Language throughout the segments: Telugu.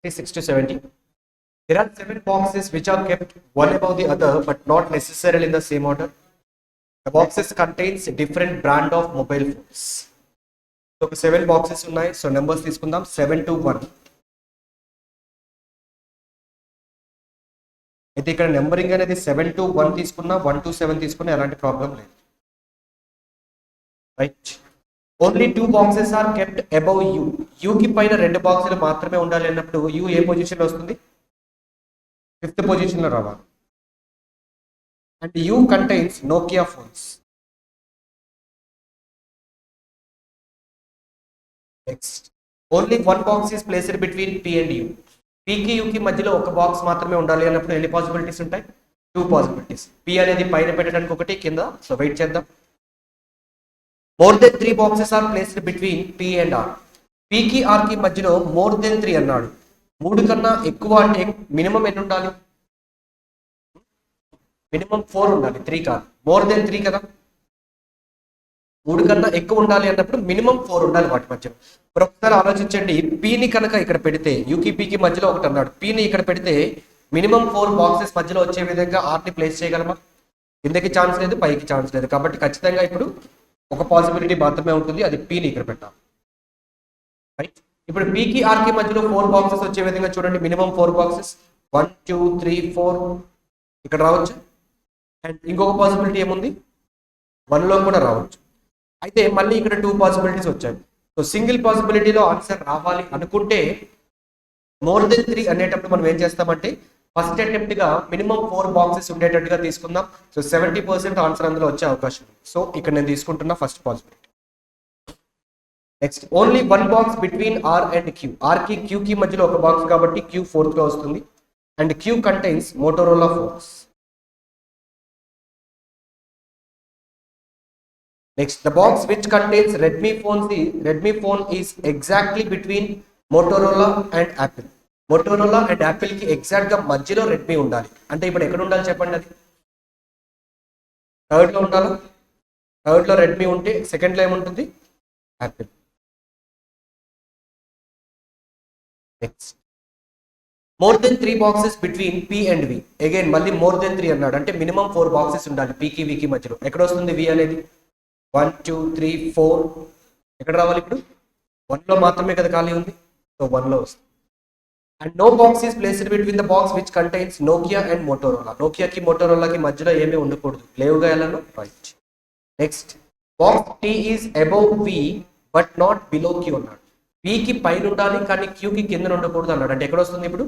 6 to 70. There are 7 boxes which are kept one above the other but not necessarily in the same order. The boxes contains different brand of mobile phones. So 7 boxes ఉన్నాయి. సో నెంబర్స్ తీసుకుందాం 7 to 1. అయితే ఇక్కడ నెంబరింగ్ అనేది 7 to 1 తీసుకున్నా 1 to 7 తీసుకున్నా ఎలాంటి ప్రాబ్లం లేదు. Right. Only 2 boxes are kept above U. యూకి పైన 2 బాక్సులు మాత్రమే ఉండాలి అన్నప్పుడు యూ ఏ పొజిషన్లో వస్తుంది? 5th పొజిషన్లో రావాలి. And U contains Nokia phones. Next only 1 box is placed between P and U. పికి యూకి మధ్యలో ఒక బాక్స్ మాత్రమే ఉండాలి అన్నప్పుడు ఎన్ని పాసిబిలిటీస్ ఉంటాయి? 2 పాసిబిలిటీస్. పి అనేది పైన పెట్టడానికి ఒకటి, కింద. సో వెయిట్ చేద్దాం. More than 3 boxes are placed between P and R. పికి ఆర్కి మధ్యలో మోర్ దెన్ 3 అన్నాడు. 3 కన్నా ఎక్కువ అంటే మినిమం ఎన్ని ఉండాలి? మినిమం 4 ఉండాలి, 3 కాదు. మోర్ దెన్ 3 కదా. 3 కన్నా ఎక్కువ ఉండాలి అన్నప్పుడు మినిమం 4 ఉండాలి వాటి మధ్యలో. ఒకసారి ఆలోచించండి. పిని కనుక ఇక్కడ పెడితే, యూకి పికి మధ్యలో ఒకటి అన్నాడు, పిని ఇక్కడ పెడితే మినిమం 4 బాక్సెస్ మధ్యలో వచ్చే విధంగా ఆర్ని ప్లేస్ చేయగలమా? కిందకి ఛాన్స్ లేదు, పైకి ఛాన్స్ లేదు. కాబట్టి ఖచ్చితంగా ఇప్పుడు ఒక పాసిబిలిటీ మాత్రమే ఉంటుంది, అది పిని ఇక్కడ పెట్టాం. రైట్. ఇప్పుడు పికి ఆర్కి మధ్యలో 4 బాక్సెస్ వచ్చే విధంగా చూడండి. మినిమం 4 బాక్సెస్ 1 2 3 4 ఇక్కడ రావచ్చు. అండ్ ఇంకొక పాసిబిలిటీ ఏముంది? 1లో కూడా రావచ్చు. అయితే మళ్ళీ ఇక్కడ 2 పాసిబిలిటీస్ వచ్చాయి. సో సింగిల్ పాసిబిలిటీలో ఆన్సర్ రావాలి అనుకుంటే మోర్ దెన్ 3 అనేటప్పుడు మనం ఏం చేస్తామంటే ఫస్ట్ అటెంప్ట్ గా మినిమం 4 బాక్సెస్ ఉండేటట్టుగా తీసుకుందాం. సో 70% ఆన్సర్ అందులో వచ్చే అవకాశం ఉంది. సో ఇక్కడ నేను తీసుకుంటున్నా first possibility. Next only 1 box between R and Q. R కి క్యూ కి మధ్యలో ఒక బాక్స్ కాబట్టి క్యూ 4th లో వస్తుంది. And Q contains Motorola phones. Next, the box which contains Redmi phone is exactly between Motorola and Apple. Motorola and Apple కి ఎగ్జాక్ట్ గా మధ్యలో రెడ్మీ ఉండాలి. అంటే ఇప్పుడు ఎక్కడ ఉండాలి చెప్పండి? అది 3rd లో ఉండాలా? 3rd లో రెడ్మీ ఉంటే 2nd లో ఏముంటుంది? Apple. Next more than 3 boxes between P and V. Again మళ్ళీ మోర్ దెన్ 3 అన్నాడు. అంటే మినిమం 4 బాక్సెస్ ఉండాలి పీకి వికి మధ్యలో. ఎక్కడ వస్తుంది వి అనేది? 1 2 3 4 ఎక్కడ రావాలి? ఇప్పుడు 1లో మాత్రమే కదా ఖాళీ ఉంది. సో 1లో వస్తుంది. And no box is placed between the box which contains Nokia and Motorola. నోకియాకి మోటోరోలాకి మధ్యలో ఏమీ ఉండకూడదు. లేవుగా ఎలానో. Right. Next box T is above V but not below Q అన్నాడు. వికి పైన ఉండాలి కానీ క్యూకి కింద ఉండకూడదు అన్నాడు. అంటే ఎక్కడ వస్తుంది ఇప్పుడు?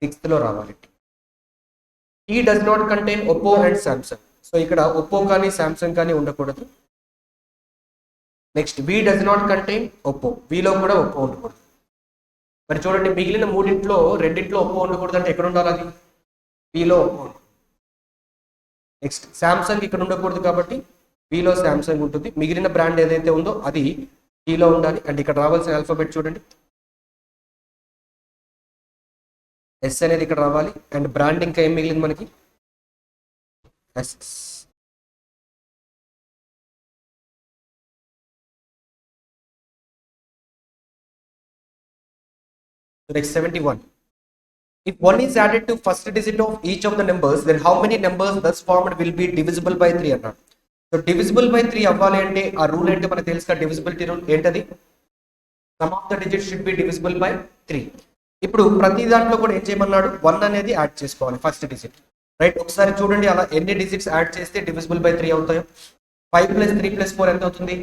6th లో రావాలి. T does not contain Oppo and Samsung. So ఇక్కడ ఒప్పో కానీ సామ్సంగ్ కానీ ఉండకూడదు. Next V does not contain Oppo. విలో కూడా ఒప్పో ఉండకూడదు. మరి చూడండి, మిగిలిన 3 2 ఒప్పో ఉండకూడదు అంటే ఎక్కడ ఉండాలి? అది విలో ఒప్పో. నెక్స్ట్ సామ్సంగ్ ఇక్కడ ఉండకూడదు కాబట్టి విలో సామ్సంగ్ ఉంటుంది. మిగిలిన బ్రాండ్ ఏదైతే ఉందో అది టీలో ఉండాలి. అండ్ ఇక్కడ రావాల్సిన ఆల్ఫాబెట్ చూడండి, ఎస్ అనేది ఇక్కడ రావాలి. అండ్ బ్రాండ్ ఇంకా ఏం మిగిలింది మనకి? Yes. Next 71. If 1 is added to first digit of each of the numbers, then how many numbers thus formed will be divisible by 3 అన్నాడు. సో డివిజిబుల్ బై 3 అవ్వాలి అంటే ఆ రూల్ ఏంటో మనకు తెలుసు కదా, డివిజిబిలిటీ రూల్. ఏంటది? Some of the digits should be divisible by 3. ఇప్పుడు ప్రతి దాంట్లో కూడా ఏం చేయమన్నాడు? 1 అనేది యాడ్ చేసుకోవాలి ఫస్ట్ డిజిట్. రైట్. ఒకసారి చూడండి అలా ఎన్ని డిజిట్స్ యాడ్ చేస్తే డివిజిబుల్ బై 3 అవుతాయో. 5 + 3 + 4 ఎంత అవుతుంది?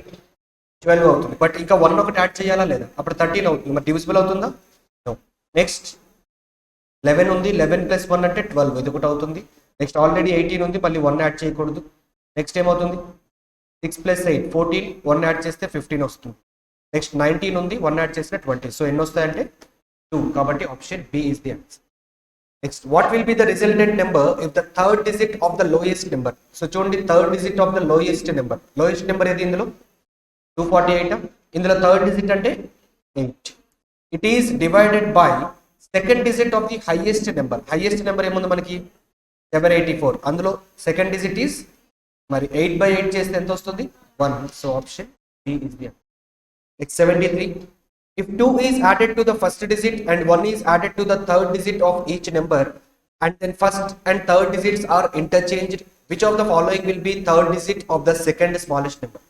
12 అవుతుంది. బట్ ఇంకా 1 ఒకటి యాడ్ చేయాలా లేదా? అప్పుడు 13 అవుతుంది. మరి డివిజిబుల్ అవుతుందా? నెక్స్ట్ 11 ఉంది. 11 + 1 అంటే 12. ఇది ఒకటి అవుతుంది. నెక్స్ట్ ఆల్రెడీ 18 ఉంది, మళ్ళీ 1 యాడ్ చేయకూడదు. నెక్స్ట్ ఏమవుతుంది? 6 + 8 14. 1 యాడ్ చేస్తే 15 వస్తుంది. నెక్స్ట్ 19 ఉంది, 1 యాడ్ చేస్తే 20. సో ఎన్ని వస్తాయంటే 2. కాబట్టి option B is the answer. Next what will be the resultant number if the 3rd digit of the lowest number. So చూడండి, 3rd digit of the lowest number. Lowest number ఏది ఇందులో? 248. ఇందులో 3rd డిజిట్ అంటే 8. It is divided by 2nd digit of the highest number. Highest number ఏముంది మనకి? 784. అందులో 2nd digit is మరి 8/8 చేస్తే ఎంత వస్తుంది? 1. So option B is the answer. Next 73. If 2 is added to the first digit and 1 is added to the third digit of each number, and then first and third digits are interchanged, which of the following will be third digit of the second smallest number?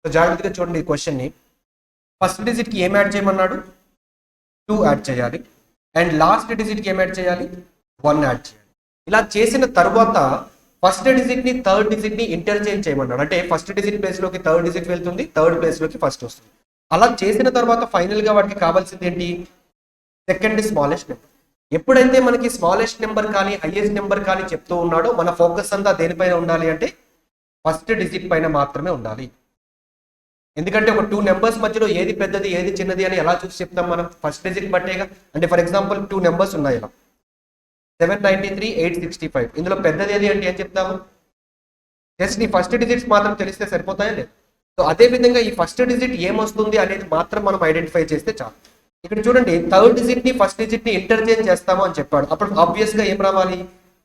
So జాగ్రత్తగా చూడండి ఈ క్వశ్చన్ ని. ఫస్ట్ డిజిట్ కి ఏం యాడ్ చేయమన్నాడు? 2 యాడ్ చేయాలి. అండ్ లాస్ట్ డిజిట్ కి ఏం యాడ్ చేయాలి? 1 యాడ్ చేయాలి. ఇలా చేసిన తర్వాత ఫస్ట్ డిజిట్ ని థర్డ్ డిజిట్ ని ఇంటర్చేంజ్ చేయమన్నాడు. అంటే ఫస్ట్ డిజిట్ ప్లేస్ లోకి థర్డ్ డిజిట్ వెళ్తుంది, థర్డ్ ప్లేస్ లోకి ఫస్ట్ వస్తుంది. అలా చేసిన తర్వాత ఫైనల్ గా వాటికి కావాల్సింది ఏంటి? Second smallest number. ఎప్పుడైతే మనకి స్మాలెస్ట్ నెంబర్ కానీ హైయెస్ట్ నెంబర్ కానీ చెప్తూ ఉన్నాడో మన ఫోకస్ అంతా దేనిపైన ఉండాలి అంటే ఫస్ట్ డిజిట్ పైన మాత్రమే ఉండాలి. ఎందుకంటే ఒక 2 నెంబర్స్ మధ్యలో ఏది పెద్దది ఏది చిన్నది అని ఎలా చూసి చెప్తాం మనం? ఫస్ట్ డిజిట్ బట్టేగా. అంటే ఫర్ ఎగ్జాంపుల్ 2 నెంబర్స్ ఉన్నాయి ఇలా, 793, 865. ఇందులో పెద్దది ఏది అంటే ఏం చెప్తాము? జస్ట్ ఈ ఫస్ట్ డిజిట్స్ మాత్రం తెలిస్తే సరిపోతాయా లేదు? సో అదే విధంగా ఈ ఫస్ట్ డిజిట్ ఏమొస్తుంది అనేది మాత్రం మనం ఐడెంటిఫై చేస్తే చాలు. ఇక్కడ చూడండి, థర్డ్ డిజిట్ ని ఫస్ట్ డిజిట్ ని ఇంటర్చేంజ్ చేస్తాము అని చెప్పాడు. అప్పుడు ఆబ్వియస్ గా ఏం రావాలి?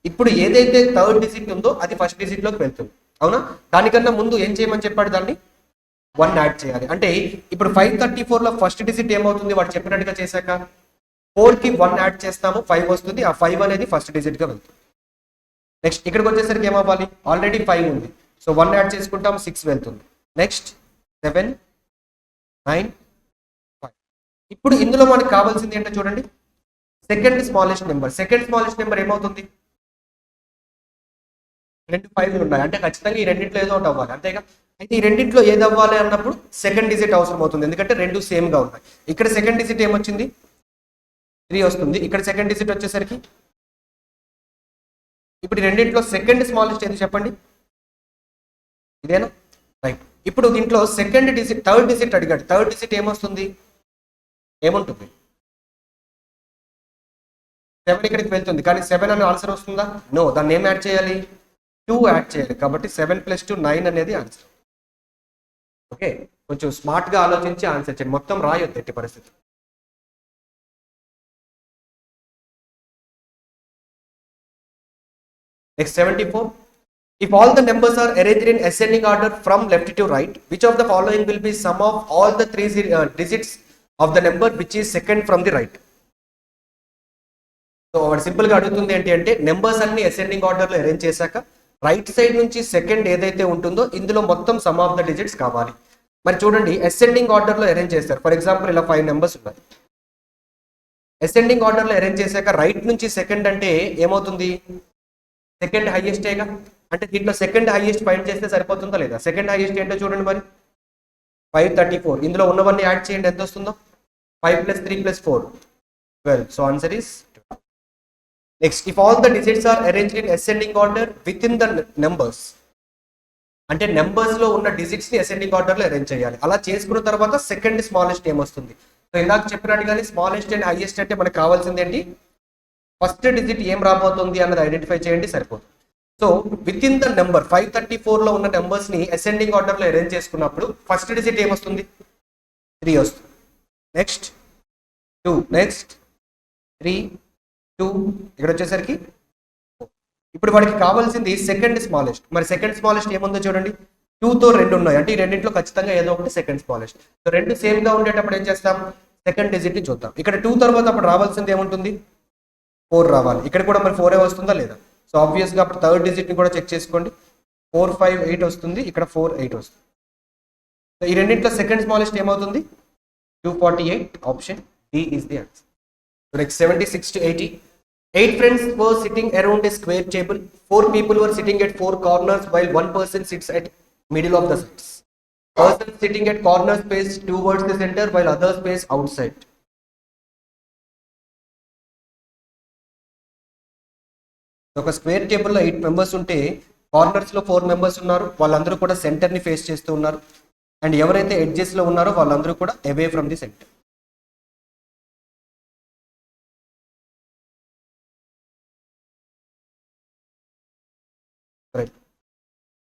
ఇప్పుడు ఏదైతే థర్డ్ డిజిట్ ఉందో అది ఫస్ట్ డిజిట్ లోకి వెళ్తుంది, అవునా? దానికన్నా ముందు ఏం చేయమని చెప్పాడు? దాన్ని 1 యాడ్ చేయాలి. అంటే ఇప్పుడు 534 లో ఫస్ట్ డిజిట్ ఏమవుతుంది? వాడు చెప్పినట్టుగా చేశాక 4 కి 1 యాడ్ చేస్తాము, 5 వస్తుంది. ఆ 5 అనేది ఫస్ట్ డిజిట్ గా వెళ్తుంది. నెక్స్ట్ ఇక్కడికి వచ్చేసరికి ఏమవ్వాలి? ఆల్రెడీ 5 ఉంది, సో 1 యాడ్ చేసుకుంటాం, 6 వెళ్తుంది. నెక్స్ట్ 7, 9, 5. ఇప్పుడు ఇందులో మనకు కావాల్సింది ఏంటో చూడండి, second smallest number. Second smallest number ఏమవుతుంది? 2 5లు ఉన్నాయి, అంటే ఖచ్చితంగా ఈ రెండింటిలో ఏదో ఒకటి అవ్వాలి, అంతేగా? అయితే ఈ రెండింటిలో ఏది అవ్వాలి అన్నప్పుడు సెకండ్ డిజిట్ అవసరం అవుతుంది, ఎందుకంటే రెండు సేమ్ గా ఉన్నాయి. ఇక్కడ సెకండ్ డిజిట్ ఏమొచ్చింది? 3 వస్తుంది. ఇక్కడ సెకండ్ డిజిట్ వచ్చేసరికి ఇప్పుడు ఈ రెండింటిలో సెకండ్ స్మాలెస్ట్ ఏది చెప్పండి? ఇదేనా? రైట్. ఇప్పుడు దీంట్లో సెకండ్ డిజిట్, థర్డ్ డిజిట్ అడిగాడు. థర్డ్ డిజిట్ ఏమొస్తుంది? ఏముంటుంది? 7 ఇక్కడికి వెళ్తుంది, కానీ 7 అనే ఆన్సర్ వస్తుందా? నో. దాన్ని ఏం యాడ్ చేయాలి? 2 యాడ్ చేయాలి. కాబట్టి 7 + 2 9 అనేది ఆన్సర్. ఓకే, కొంచెం స్మార్ట్ గా ఆలోచించి ఆన్సర్ చేయండి, మొత్తం రాయొద్దు ఎట్టి పరిస్థితి. Next 74. If all the numbers are arranged in ascending order from left to right, which of the following will be sum of all the three digits of the number which is second from the right? So వాడు సింపుల్ గా అడుగుతుంది ఏంటి అంటే, నెంబర్స్ అన్ని అసెండింగ్ ఆర్డర్ లో అరేంజ్ చేశాక రైట్ సైడ్ నుంచి సెకండ్ ఏదైతే ఉంటుందో ఇందులో మొత్తం సమ్ ఆఫ్ ద డిజిట్స్ కావాలి. మరి చూడండి, అసెండింగ్ ఆర్డర్ లో అరేంజ్ చేస్తారు. ఫర్ ఎగ్జాంపుల్ ఇలా 5 నెంబర్స్ ఉన్నాయి. అసెండింగ్ ఆర్డర్ లో అరేంజ్ చేశాక రైట్ నుంచి సెకండ్ అంటే ఏమవుతుంది? సెకండ్ హైయెస్టేగా. అంటే దీంట్లో సెకండ్ హైయెస్ట్ ఫైండ్ చేస్తే సరిపోతుందా లేదా? సెకండ్ హైయెస్ట్ ఏంటో చూడండి మరి, 534. ఇందులో ఉన్నవన్నీ యాడ్ చేయండి, ఎంత వస్తుందో? 5 + 3 + 4 12. So answer is 12. Next, if all the digits are arranged in ascending order within the numbers, అంటే నెంబర్స్ లో ఉన్న డిజిట్స్ ని అసెండింగ్ ఆర్డర్ లో అరేంజ్ చేయాలి. అలా చేసుకున్న తర్వాత సెకండ్ స్మాలెస్ట్ ఏమొస్తుంది? సో ఇందాక చెప్పినట్టుగానే స్మాలెస్ట్ అండ్ హైయెస్ట్ అంటే మనకు కావాల్సింది ఏంటి? ఫస్ట్ డిజిట్ ఏం రాబోతుంది అన్నది ఐడెంటిఫై చేయండి, సరిపోతుంది. So with in the number 534 లో ఉన్న నెంబర్స్ ని అసెండింగ్ ఆర్డర్ లో అరేంజ్ చేసుకున్నప్పుడు ఫస్ట్ డిజిట్ ఏమొస్తుంది? 3 వస్తుంది. నెక్స్ట్ 2, నెక్స్ట్ 3, 2, ఇక్కడ వచ్చేసరికి 4. ఇప్పుడు వాడికి కావాల్సింది సెకండ్ స్మాలెస్ట్. మరి సెకండ్ స్మాలెస్ట్ ఏముందో చూడండి, 2 తో 2 ఉన్నాయి, అంటే ఈ రెండింటిలో ఖచ్చితంగా ఏదో ఒకటి సెకండ్ స్మాలెస్ట్. సో రెండు సేమ్ గా ఉండేటప్పుడు ఏం చేస్తాం? సెకండ్ డిజిట్ ని చూద్దాం. ఇక్కడ 2 తర్వాత అప్పుడు రావాల్సింది ఏముంటుంది? 4 రావాలి. ఇక్కడ కూడా మరి 4 వస్తుందా లేదా? సో ఆబ్వియస్ గా అప్పుడు థర్డ్ డిజిట్ ని కూడా చెక్ చేసుకోండి. 4 5 8 వస్తుంది, ఇక్కడ 4 8 వస్తుంది. సో ఈ రెండింటిలో సెకండ్ స్మాలెస్ట్ ఏమవుతుంది? 248. Option D is the answer. So next 76 to 80. 8 friends were sitting around a square table. 4 people were sitting at 4 corners while 1 person sits at middle of the seats. Person sitting at corners face towards the center while others face outside. ఒక స్క్వేర్ టేబుల్లో 8 మెంబర్స్ ఉంటే కార్నర్స్ లో 4 మెంబర్స్ ఉన్నారు, వాళ్ళందరూ కూడా సెంటర్ ని ఫేస్ చేస్తూ ఉన్నారు. అండ్ ఎవరైతే ఎడ్జెస్ లో ఉన్నారో వాళ్ళందరూ కూడా away from the centre.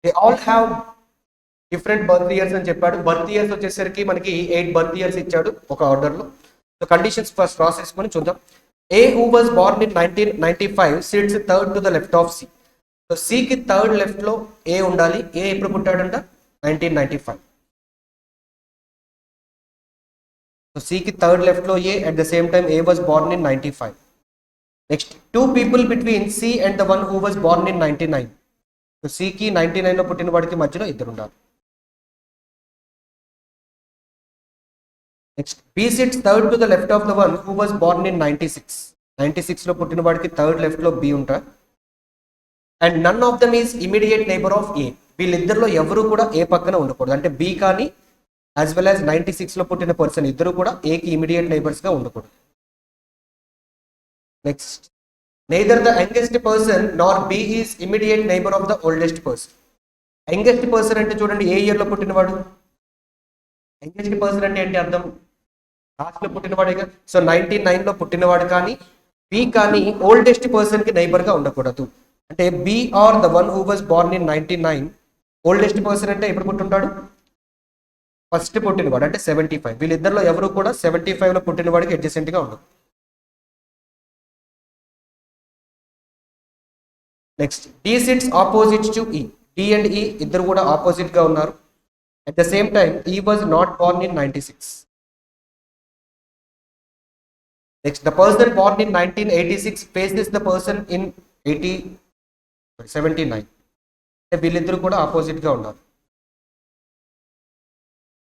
They all have different birth years అని చెప్పాడు. బర్త్ ఇయర్స్ వచ్చేసరికి మనకి 8 బర్త్ ఇయర్స్ ఇచ్చాడు ఒక ఆర్డర్ లో. సో కండిషన్స్ ఫస్ట్ ప్రాసెస్ కొని చూద్దాం. A who was born in 1995 sits third to the left of C. So C కి థర్డ్ లెఫ్ట్ లో A ఉండాలి. A ఎప్పుడు పుట్టాడంట? 1995. సో C కి థర్డ్ లెఫ్ట్ లో A, at the same time A was born in 95. Next 2 people between C and the one who was born in 99. So C కి 99 లో పుట్టిన వాడికి మధ్యలో ఇద్దరు ఉండాలి. Next B sits third to the left of the one who was born in 96. 96 లో పుట్టిన వాడికి థర్డ్ లెఫ్ట్ లో B ఉంటారు. And none of them is immediate neighbour of A. వీళ్ళిద్దరిలో ఎవరు కూడా ఏ పక్కన ఉండకూడదు. అంటే B కానీ యాజ్ వెల్ యాజ్ 96 లో పుట్టిన పర్సన్ ఇద్దరు కూడా A కి ఇమీడియట్ నైబర్స్ గా ఉండకూడదు. Next neither the youngest person Nar B is immediate neighbour of the oldest person. Youngest person అంటే చూడండి ఏ ఇయర్ లో పుట్టినవాడు. యంగెస్ట్ పర్సన్ అంటే ఏంటి అర్థం? లాస్ట్ లో పుట్టినవాడే. సో 99 లో పుట్టినవాడు కానీ B కానీ ఓల్డెస్ట్ పర్సన్ కి నైబర్ గా ఉండకూడదు. అంటే B are the one who was born in 99. Oldest person అంటే ఎప్పుడు పుట్టింటాడు? ఫస్ట్ పుట్టినవాడు అంటే 75. వీళ్ళిద్దరిలో ఎవరు కూడా 75 లో పుట్టినవాడికి అడ్జసెంట్ గా ఉండదు. Next D sits opposite to E. D and E ఇద్దరు కూడా ఆపోజిట్ గా ఉన్నారు. At the same time E was not Born in 96. Next the person Born in 1986 faces the person in 79. వీళ్ళిద్దరు కూడా ఆపోజిట్ గా ఉన్నారు.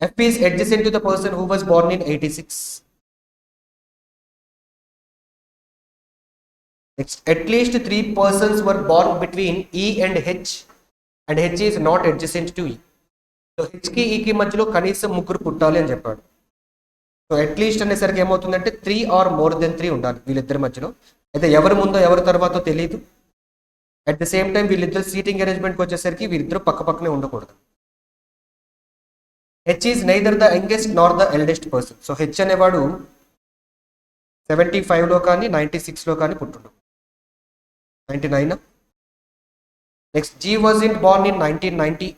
F is adjacent to the person who was born in 86. Next, at least 3 persons were born between E and H, and H is not adjacent to E. So H కి E కి మధ్యలో కనీసం ముగ్గురు పుట్టాలి అని చెప్పాడు. సో అట్లీస్ట్ అనేసరికి ఏమవుతుందంటే 3 ఆర్ మోర్ దెన్ 3 ఉండాలి వీళ్ళిద్దరి మధ్యలో. అయితే ఎవరి ముందో ఎవరి తర్వాతో తెలియదు. అట్ ద సేమ్ టైం వీళ్ళిద్దరు సీటింగ్ అరేంజ్మెంట్కి వచ్చేసరికి వీళ్ళిద్దరు పక్క పక్కనే ఉండకూడదు. H is neither the youngest nor the eldest person. So H అనేవాడు 75 లో కానీ 96 లో కానీ పుట్టుండు. 99. Next G wasn't born in 1990.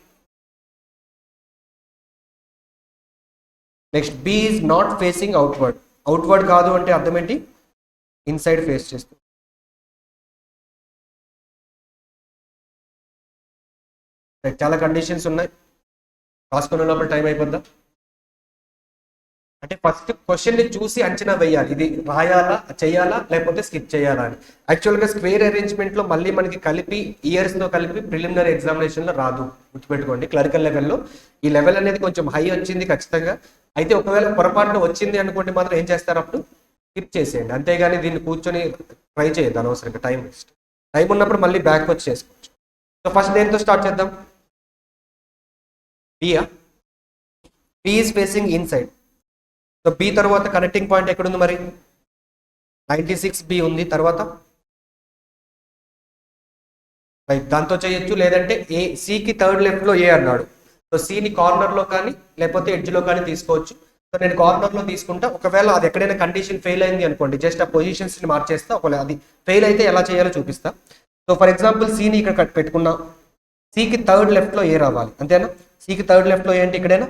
Next B is not facing outward. Outward కాదు అంటే అర్థం ఏంటి? ఇన్సైడ్ ఫేస్ చేస్తూ. చాలా కండిషన్స్ ఉన్నాయి. రాసుకున్న లోపల టైం అయిపోద్దా? అంటే ఫస్ట్ క్వశ్చన్ ని చూసి అంచనా వేయాలి, ఇది రాయాలా చేయాలా లేకపోతే స్కిప్ చేయాలా అని. యాక్చువల్గా స్క్వేర్ అరేంజ్మెంట్ లో మళ్ళీ మనకి కలిపి ఇయర్స్ తో కలిపి ప్రిలిమినరీ ఎగ్జామినేషన్ లో రాదు, గుర్తుపెట్టుకోండి. క్లరికల్ లెవెల్లో ఈ లెవెల్ అనేది కొంచెం హై వచ్చింది ఖచ్చితంగా. అయితే ఒకవేళ పొరపాటున వచ్చింది అనుకోండి మాత్రం ఏం చేస్తారు, అప్పుడు స్కిప్ చేసేయండి. అంతేగాని దీన్ని కూర్చొని ట్రై చేయొద్దు అనవసరంగా, టైం వేస్ట్. టైం ఉన్నప్పుడు మళ్ళీ బ్యాక్ వచ్చి చేసుకోవచ్చు. సో ఫస్ట్ దేంతో స్టార్ట్ చేద్దాం? B is facing inside. So B తర్వాత కనెక్టింగ్ పాయింట్ ఎక్కడుంది మరి? 96 B ఉంది. తర్వాత దాంతో చేయొచ్చు, లేదంటే Cకి థర్డ్ లెఫ్ట్ లో A అన్నాడు. సో Cని కార్నర్ లో కానీ లేకపోతే ఎడ్జ్ లో కానీ తీసుకోవచ్చు. సో నేను కార్నర్ లో తీసుకుంటా. ఒకవేళ అది ఎక్కడైనా కండిషన్ ఫెయిల్ అయింది అనుకోండి, జస్ట్ ఆ పొజిషన్స్ ని మార్చేస్తా. ఒకవేళ అది ఫెయిల్ అయితే ఎలా చేయాలో చూపిస్తా. సో ఫర్ ఎగ్జాంపుల్ Cని ఇక్కడ పెట్టుకున్నా. Cకి థర్డ్ లెఫ్ట్ లో A రావాలి, అంతేనా? Cకి థర్డ్ లెఫ్ట్ లో ఏంటి ఇక్కడేనా?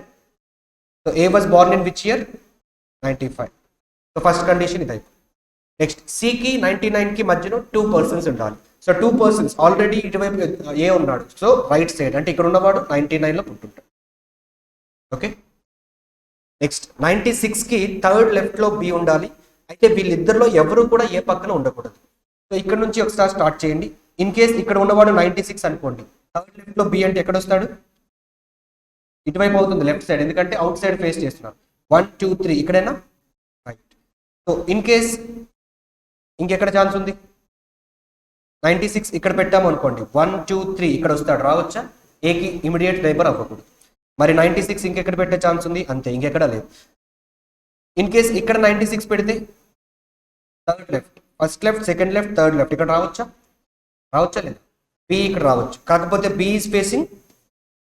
So A was born in which year? 95. So first condition ఇది అయిపోయింది. నెక్స్ట్ Cకి 99 కి మధ్యలో 2 persons ఉండాలి. సో 2 persons ఆల్రెడీ ఇటువైపు A ఉన్నాడు. సో రైట్ సైడ్ అంటే ఇక్కడ ఉన్నవాడు 99 లో పుట్టుంటాడు. ఓకే. నెక్స్ట్ 96 కి థర్డ్ లెఫ్ట్ లో B ఉండాలి. అయితే వీళ్ళిద్దరిలో ఎవరు కూడా ఏ పక్కన ఉండకూడదు. సో ఇక్కడ నుంచి ఒకసారి స్టార్ట్ చేయండి. ఇన్ కేస్ ఇక్కడ ఉన్నవాడు 96 అనుకోండి, థర్డ్ లెఫ్ట్ లో B అంటే ఎక్కడ వస్తాడు? ఇటువైపు అవుతుంది, లెఫ్ట్ సైడ్, ఎందుకంటే అవుట్ సైడ్ ఫేస్ చేస్తున్నారు. 1 2 3 ఇక్కడైనా రైట్. సో ఇన్ కేస్ ఇంకెక్కడ ఛాన్స్ ఉంది? 96 ఇక్కడ పెట్టాము అనుకోండి, 1 2 3 ఇక్కడ వస్తాడు, రావచ్చా? ఏకి ఇమీడియట్ నైబర్ అవ్వకూడదు. మరి 96 ఇంకెక్కడ పెట్టే ఛాన్స్ ఉంది? అంతే, ఇంకెక్కడ లేదు. ఇన్ కేస్ ఇక్కడ 96 పెడితే third left, first left, second left, third left, ఇక్కడ రావచ్చా? రావచ్చా లేదు? B ఇక్కడ రావచ్చు. కాకపోతే B ఈజ్ ఫేసింగ్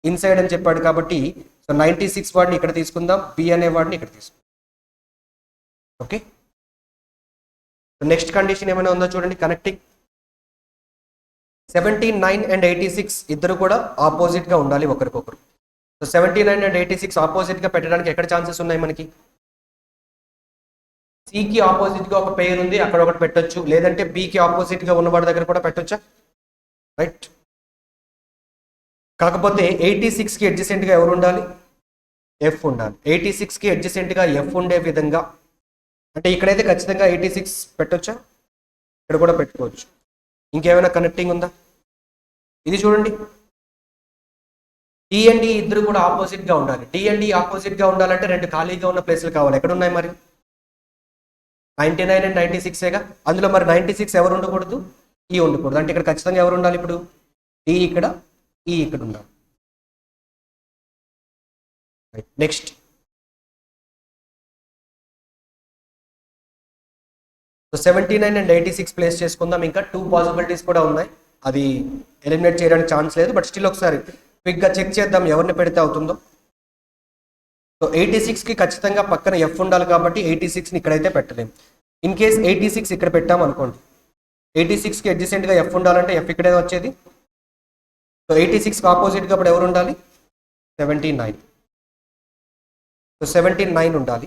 ఇన్సైడ్ అని చెప్పాడు కాబట్టి సో 96 వాడిని ఇక్కడ తీసుకుందాం, B అనే వాడిని ఇక్కడ తీసుకుందాం. ఓకే. నెక్స్ట్ కండిషన్ ఏమైనా ఉందో చూడండి. కనెక్టింగ్ 79 అండ్ 86 ఇద్దరు కూడా ఆపోజిట్ గా ఉండాలి ఒకరికొకరు. సో 79 అండ్ 86 ఆపోజిట్ గా పెట్టడానికి ఎక్కడ ఛాన్సెస్ ఉన్నాయి మనకి? Cకి ఆపోజిట్ గా ఒక పేరు ఉంది, అక్కడ ఒకటి పెట్టొచ్చు. లేదంటే Bకి ఆపోజిట్ గా ఉన్నవాడి దగ్గర కూడా పెట్టొచ్చా? రైట్. కాకపోతే 86కి అడ్జసెంట్ గా ఎవరు ఉండాలి? ఎఫ్ ఉండాలి. 86కి అడ్జసెంట్గా ఎఫ్ ఉండే విధంగా, అంటే ఇక్కడైతే ఖచ్చితంగా 86 పెట్టొచ్చా, ఇక్కడ కూడా పెట్టుకోవచ్చు. ఇంకేమైనా కనెక్టింగ్ ఉందా? ఇది చూడండి, డి అండ్ డి ఇద్దరు కూడా ఆపోజిట్గా ఉండాలి. డి అండ్ డి ఆపోజిట్గా ఉండాలంటే రెండు ఖాళీగా ఉన్న ప్లేసులు కావాలి. ఎక్కడ ఉన్నాయి మరి? 99 అండ్ 96ఏగా. అందులో మరి 96 ఎవరు ఉండకూడదు? ఈ ఉండకూడదు. అంటే ఇక్కడ ఖచ్చితంగా ఎవరు ఉండాలి? ఇప్పుడు డి ఇక్కడ, ఈ ఇక్కడ ఉండాలి. నెక్స్ట్, సో 79 అండ్ 86 ప్లేస్ చేసుకుందాం. ఇంకా 2 పాసిబిలిటీస్ కూడా ఉన్నాయి, అది ఎలిమినేట్ చేయడానికి ఛాన్స్ లేదు. బట్ స్టిల్ ఒకసారి క్విక్గా చెక్ చేద్దాం ఎవరిని పెడితే అవుతుందో. సో 86కి ఖచ్చితంగా పక్కన ఎఫ్ ఉండాలి కాబట్టి 86ని ఇక్కడైతే పెట్టలేము. ఇన్ కేస్ 86 ఇక్కడ పెట్టాం అనుకోండి, 86కి అడ్జసెంట్గా ఎఫ్ ఉండాలంటే ఎఫ్ ఇక్కడే వచ్చేది. సో 86కి ఆపోజిట్గా ఇప్పుడు ఎవరు ఉండాలి? 79. సో 79 ఉండాలి.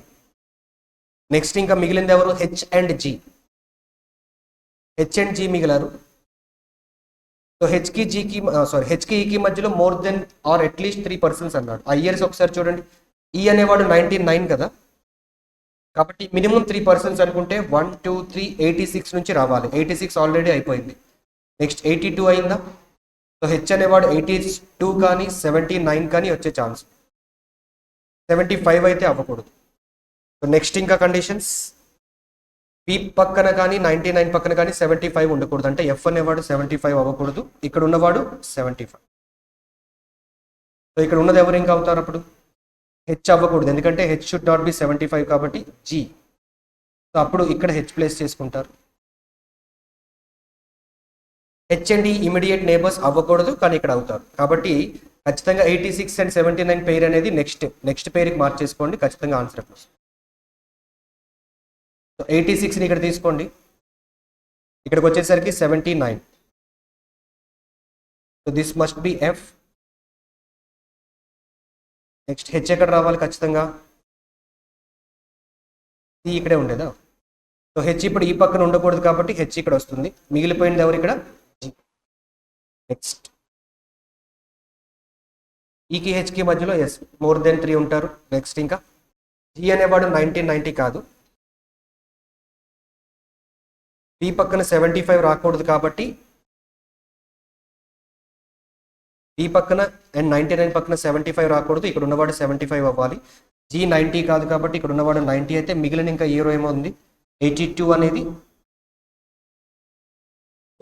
నెక్స్ట్ ఇంకా మిగిలింది ఎవరు? H and G. H and G మిగిలారు. సో హెచ్కి జీకి హెచ్కి ఈకి మధ్యలో more than are at least 3 persons అన్నాడు. ఆ ఇయర్స్ ఒకసారి చూడండి. ఈ అనేవాడు 99 కదా, కాబట్టి మినిమం 3 పర్సన్స్ అనుకుంటే 1 2 3 86 నుంచి రావాలి. 86 ఆల్రెడీ అయిపోయింది. నెక్స్ట్ 82 అయిందా? సో హెచ్ అనేవాడు 82 కానీ 79 కానీ వచ్చే ఛాన్స్. 75 అయితే అవ్వకూడదు. సో నెక్స్ట్ ఇంకా కండిషన్స్, పి పక్కన కానీ 99 పక్కన కానీ 75 ఉండకూడదు. అంటే ఎఫ్ అనేవాడు 75 అవ్వకూడదు. ఇక్కడ ఉన్నవాడు 75. సో ఇక్కడ ఉన్నది ఎవరు ఇంకా అవుతారు అప్పుడు? హెచ్ అవ్వకూడదు, ఎందుకంటే హెచ్ షుడ్ నాట్ బి 75 కాబట్టి జీ. సో అప్పుడు ఇక్కడ హెచ్ ప్లేస్ చేసుకుంటారు. హెచ్ అండ్ ఇమీడియట్ నేబర్స్ అవ్వకూడదు, కానీ ఇక్కడ అవుతారు. కాబట్టి ఖచ్చితంగా 86 అండ్ 79 పేరు అనేది నెక్స్ట్ పేరుకి మార్చేసుకోండి, ఖచ్చితంగా ఆన్సర్ వస్తుంది. సో 86ని ఇక్కడ తీసుకోండి, ఇక్కడికి వచ్చేసరికి 79. So this must be F. Next H ఎక్కడ రావాలి? ఖచ్చితంగా సి ఇక్కడే ఉండేదా? సో హెచ్ ఇప్పుడు ఈ పక్కన ఉండకూడదు కాబట్టి హెచ్ ఇక్కడ వస్తుంది. మిగిలిపోయింది ఎవరు? ఇక్కడ జీ. నెక్స్ట్ ఈకి హెచ్కి మధ్యలో ఎస్ మోర్ దెన్ 3 ఉంటారు. నెక్స్ట్ ఇంకా జీ అనేవాడు 1990 కాదు, పి పక్కన 75 రాకూడదు కాబట్టి పి పక్కన అండ్ 99 పక్కన 75 రాకూడదు, ఇక్కడ ఉన్నవాడు 75 అవ్వాలి. జీ 90 కాదు కాబట్టి ఇక్కడ ఉన్నవాడు 90 అయితే మిగిలిన ఇంకా హీరో ఏమో ఉంది 82 అనేది.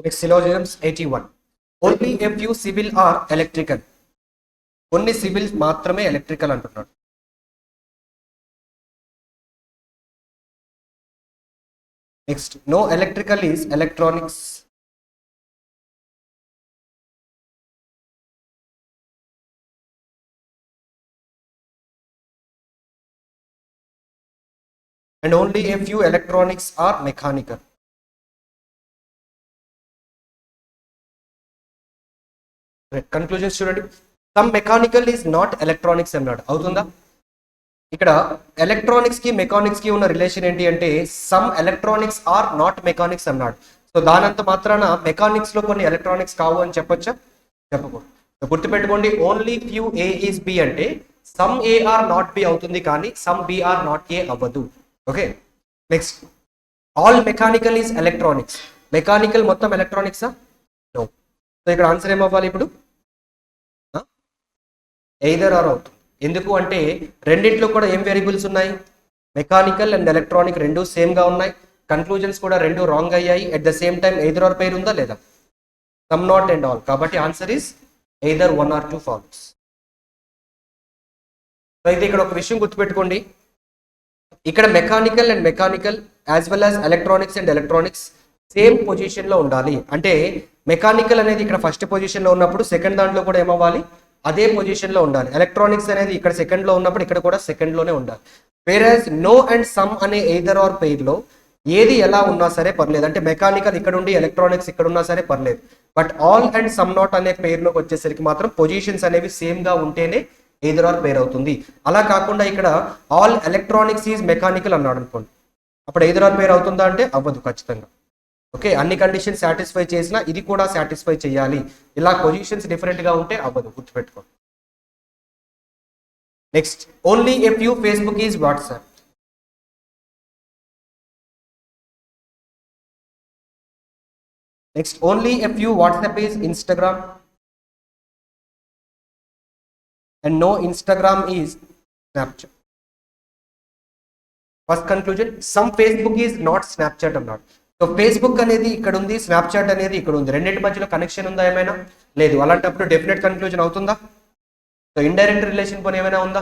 Next syllogisms 81. Only a few civil are electrical. కొన్ని సివిల్స్ మాత్రమే ఎలక్ట్రికల్ అంటున్నాడు. Next, no electrical is electronics. And only a few electronics are mechanical. Conclusions చూడండి. Some mechanical is not electronics అన్నాడు. అవుతుందా? ఇక్కడ ఎలక్ట్రానిక్స్ కి మెకానిక్స్ కి ఉన్న రిలేషన్ ఏంటి అంటే some electronics or not mechanics అన్నాడు. సో దానంత మాత్రాన మెకానిక్స్ లో కొన్ని ఎలక్ట్రానిక్స్ కావు అని చెప్పొచ్చా? చెప్పకూడదు. గుర్తుపెట్టుకోండి, only few A is B అంటే some A are not B అవుతుంది, కానీ some B are not A అవ్వదు. Okay. Next, all mechanical is electronics. Mechanical మొత్తం ఎలక్ట్రానిక్సా? నో. సో ఇక్కడ ఆన్సర్ ఏమవ్వాలి ఇప్పుడు? ఎయిదర్ ఆర్ అవుతుంది. ఎందుకు అంటే రెండింటిలో కూడా ఏం వేరియబుల్స్ ఉన్నాయి? మెకానికల్ అండ్ ఎలక్ట్రానిక్ రెండు సేమ్ గా ఉన్నాయి. కన్క్లూజన్స్ కూడా రెండు రాంగ్ అయ్యాయి. At the same time either or పేరు ఉందా లేదా? Some not and all. కాబట్టి answer is either 1 or 2 follows. So అయితే ఇక్కడ ఒక విషయం గుర్తుపెట్టుకోండి, ఇక్కడ mechanical and mechanical as well as electronics and electronics same position లో ఉండాలి. అంటే మెకానికల్ అనేది ఇక్కడ ఫస్ట్ పొజిషన్ లో ఉన్నప్పుడు సెకండ్ దాంట్లో కూడా ఏమవ్వాలి? అదే పొజిషన్ లో ఉండాలి. ఎలక్ట్రానిక్స్ అనేది ఇక్కడ సెకండ్ లో ఉన్నప్పుడు ఇక్కడ కూడా సెకండ్ లోనే ఉండాలి. వేరాజ్ నో అండ్ సమ్ అనే ఎయిదర్ ఆర్ పెయిర్ లో ఏది ఎలా ఉన్నా సరే పర్లేదు. అంటే మెకానికల్ ఇక్కడ ఉండి ఎలక్ట్రానిక్స్ ఇక్కడ ఉన్నా సరే పర్లేదు. But all and some not అనే పెయిర్ లోకి వచ్చేసరికి మాత్రం పొజిషన్స్ అనేవి సేమ్ గా ఉంటేనే ఎయిదర్ ఆర్ పేర్ అవుతుంది. అలా కాకుండా ఇక్కడ ఆల్ ఎలక్ట్రానిక్స్ ఈజ్ మెకానికల్ అన్నాడు అనుకోండి, అప్పుడు ఎయిదర్ ఆర్ పేర్ అవుతుందా అంటే అవ్వదు ఖచ్చితంగా. ఓకే, అన్ని కండిషన్స్ సాటిస్ఫై చేసినా ఇది కూడా సాటిస్ఫై చేయాలి. ఇలా పొజిషన్స్ డిఫరెంట్ గా ఉంటే అవ్వదు, గుర్తుపెట్టుకోండి. Next only a few Facebook is WhatsApp. Next only a few WhatsApp is Instagram. And no Instagram is Snapchat. First conclusion, some Facebook is not Snapchat అన్నాడు. సో ఫేస్బుక్ అనేది ఇక్కడ ఉంది, స్నాప్చాట్ అనేది ఇక్కడ ఉంది, రెండింటి మధ్యలో కనెక్షన్ ఉందా ఏమైనా? లేదు. అలాంటప్పుడు డెఫినెట్ కన్క్లూజన్ అవుతుందా? సో ఇండైరెక్ట్ రిలేషన్ పోనీ ఏమైనా ఉందా?